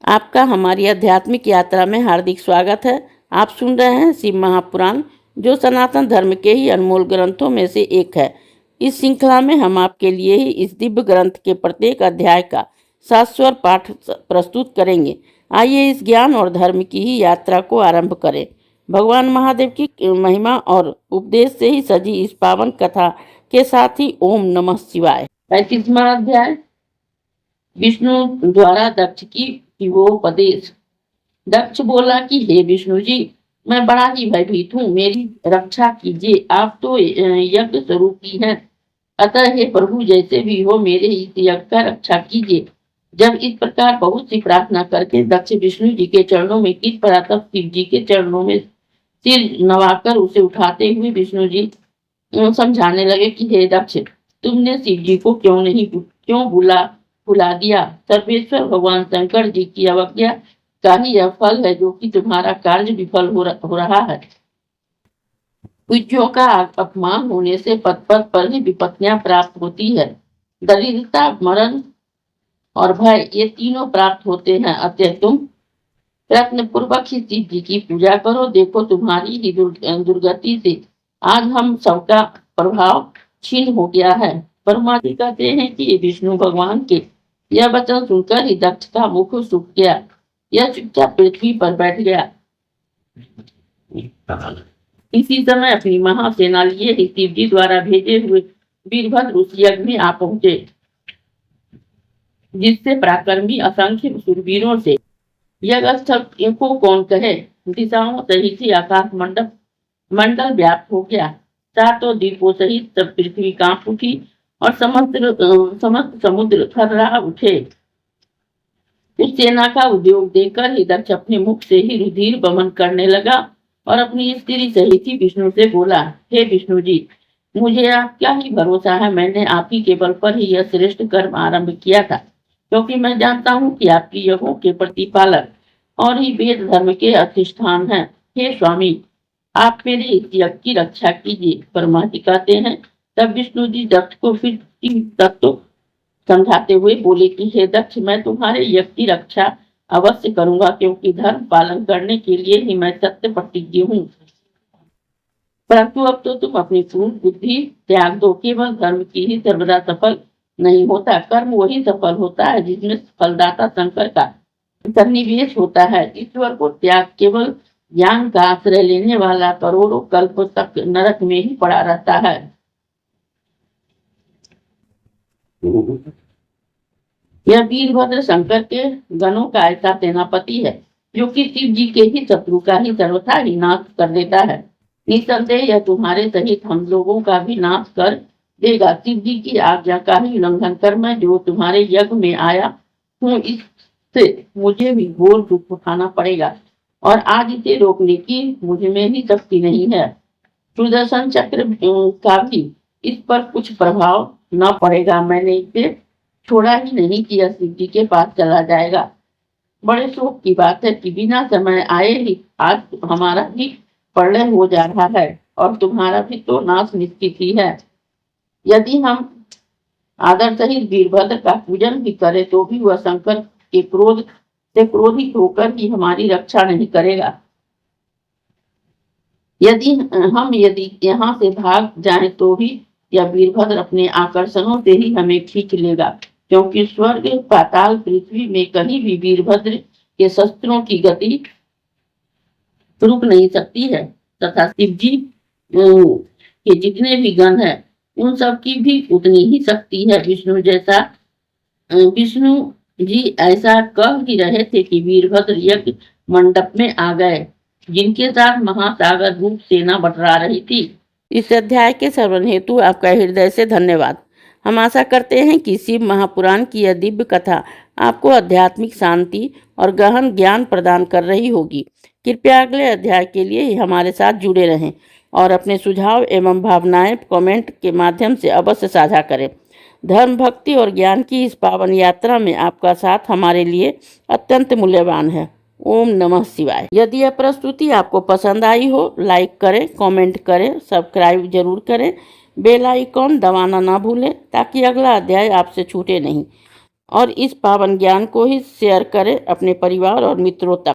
आपका हमारी आध्यात्मिक यात्रा में हार्दिक स्वागत है। आप सुन रहे हैं शिव महापुराण, जो सनातन धर्म के ही अनमोल ग्रंथों में से एक है। इस श्रृंखला में हम आपके लिए ही इस दिव्य ग्रंथ के प्रत्येक अध्याय का शाश्वत पाठ प्रस्तुत करेंगे। आइए इस ज्ञान और धर्म की ही यात्रा को आरंभ करें। भगवान महादेव की महिमा और उपदेश से ही सजी इस पावन कथा के साथ ही ओम नमः शिवाय। 35वां अध्याय, विष्णु द्वारा दक्ष की शिवोपदेश। दक्ष बोला कि हे विष्णु जी, मैं बड़ा ही भयभीत हूँ, मेरी रक्षा कीजिए। आप तो यज्ञ स्वरूपी हैं, अतः हे प्रभु, जैसे भी हो मेरे इस यज्ञ का रक्षा कीजिए। जब इस प्रकार बहुत सी प्रार्थना करके दक्ष विष्णु जी के चरणों में गिर पड़ा, तब शिव जी के चरणों में सिर नवाकर उसे उठाते हुए विष्णु जी समझाने लगे कि हे दक्ष, तुमने शिव जी को क्यों भुला दिया। सर्वेश्वर भगवान शंकर जी की अवज्ञा का ही यह फल है, जो कि तुम्हारा कार्य विफल हो रहा है। पूज्यों का अपमान होने से पद पर ही विपत्तियां प्राप्त होती है। दरिद्रता, मरण और भय, ये तीनों प्राप्त होते हैं। अतः तुम प्रयत्न पूर्वक ही शिव जी की पूजा करो। देखो, तुम्हारी ही दुर्गति से आज हम सबका प्रभाव छीन हो गया है। ब्रह्मा जी कहते हैं कि विष्णु भगवान के यह वचन सुनकर ही दक्ष का मुख सूख गया। यह चुपचाप पृथ्वी पर बैठ गया। इसी समय अपनी महासेना लिए ही शिव जी द्वारा भेजे हुए वीरभद्र उस यज्ञ में आ पहुंचे, जिससे पराक्रमी असंख्य शूरवीरों से यज्ञ स्थल को कौन कहे। दिशाओं सहित ही आकाश मंडल व्याप्त हो गया। सातों द्वीपों सहित सब पृथ्वी कांप उठी और समस्त समुद्र थर्रा उठे। इस सेना का उद्योग देखकर ही दक्ष अपने मुख से ही रुधिर बमन करने लगा और अपनी स्त्री सहित ही विष्णु से बोला, हे विष्णु जी, मुझे क्या ही भरोसा है। मैंने आप ही के बल पर ही यह श्रेष्ठ कर्म आरंभ किया था, क्योंकि मैं जानता हूँ कि आपकी यज्ञों के प्रतिपालक और ही वेद धर्म के अधिष्ठान हैं। हे स्वामी, आप मेरे इस यज्ञ की रक्षा कीजिए। ब्रह्मा जी कहते हैं, तब विष्णु जी दक्ष को फिर तत्व समझाते हुए बोले कि हे दक्ष, मैं तुम्हारे यज्ञ की रक्षा अवश्य करूंगा, क्योंकि धर्म पालन करने के लिए ही मैं सत्य प्रतिज्ञ हूँ। परंतु अब तो तुम अपनी पूर्ण बुद्धि त्याग दो। केवल धर्म की ही सर्वदा सफल नहीं होता, कर्म वही सफल होता है जिसमें फलदाता शंकर का सन्निवेश होता है। ईश्वर को त्याग केवल ज्ञान का आश्रय लेने वाला करोड़ों कल्प तक नरक में ही पड़ा रहता है। यह वीरभद्र शंकर के गणों का ऐसा सेनापति है, जो कि शिव जी के ही शत्रु का ही सर्वथा ही नाश कर देता है। निसंदेह यह तुम्हारे सहित हम लोगों का भी नाश कर देगा। शिव जी की आज्ञा का ही उल्लंघन कर मैं जो तुम्हारे यज्ञ में आया हूँ, इससे मुझे भी घोर दुख उठाना पड़ेगा, और आज इसे रोकने की मुझ में ही शक्ति नहीं है। सुदर्शन चक्र का भी इस पर कुछ प्रभाव न पड़ेगा। मैंने इसे छोड़ा ही नहीं कि यह शिव जी के पास चला जाएगा। बड़े शोक की बात है कि बिना समय आए ही आज हमारा भी प्रलय हो जा रहा है, और तुम्हारा भी तो नाश निश्चित ही है। यदि हम आदर सहित वीरभद्र का पूजन भी करें, तो भी वह शंकर के क्रोध से क्रोधित होकर ही हमारी रक्षा नहीं करेगा। यदि यहाँ से भाग जाएं, तो भी यह वीरभद्र अपने आकर्षणों से ही हमें खींच लेगा, क्योंकि स्वर्ग, पाताल, पृथ्वी में कहीं भी वीरभद्र के शस्त्रों की गति रुक नहीं सकती है, तथा शिव जी के जितने भी गण हैं, उन सब की भी उतनी ही शक्ति है। विष्णु जी ऐसा कह ही रहे थे कि वीरभद्र यज्ञ मंडप में आ गए, जिनके साथ महासागर रूप सेना बटरा रही थी। इस अध्याय के श्रवण हेतु आपका हृदय से धन्यवाद। हम आशा करते हैं कि शिव महापुराण की यह दिव्य कथा आपको आध्यात्मिक शांति और गहन ज्ञान प्रदान कर रही होगी। कृपया अगले अध्याय के लिए हमारे साथ जुड़े रहें और अपने सुझाव एवं भावनाएं कमेंट के माध्यम से अवश्य साझा करें। धर्म, भक्ति और ज्ञान की इस पावन यात्रा में आपका साथ हमारे लिए अत्यंत मूल्यवान है। ओम नमः शिवाय। यदि यह प्रस्तुति आपको पसंद आई हो, लाइक करें, कमेंट करें, सब्सक्राइब जरूर करें, बेल आइकॉन दबाना ना भूलें, ताकि अगला अध्याय आपसे छूटे नहीं। और इस पावन ज्ञान को ही शेयर करें अपने परिवार और मित्रों तक।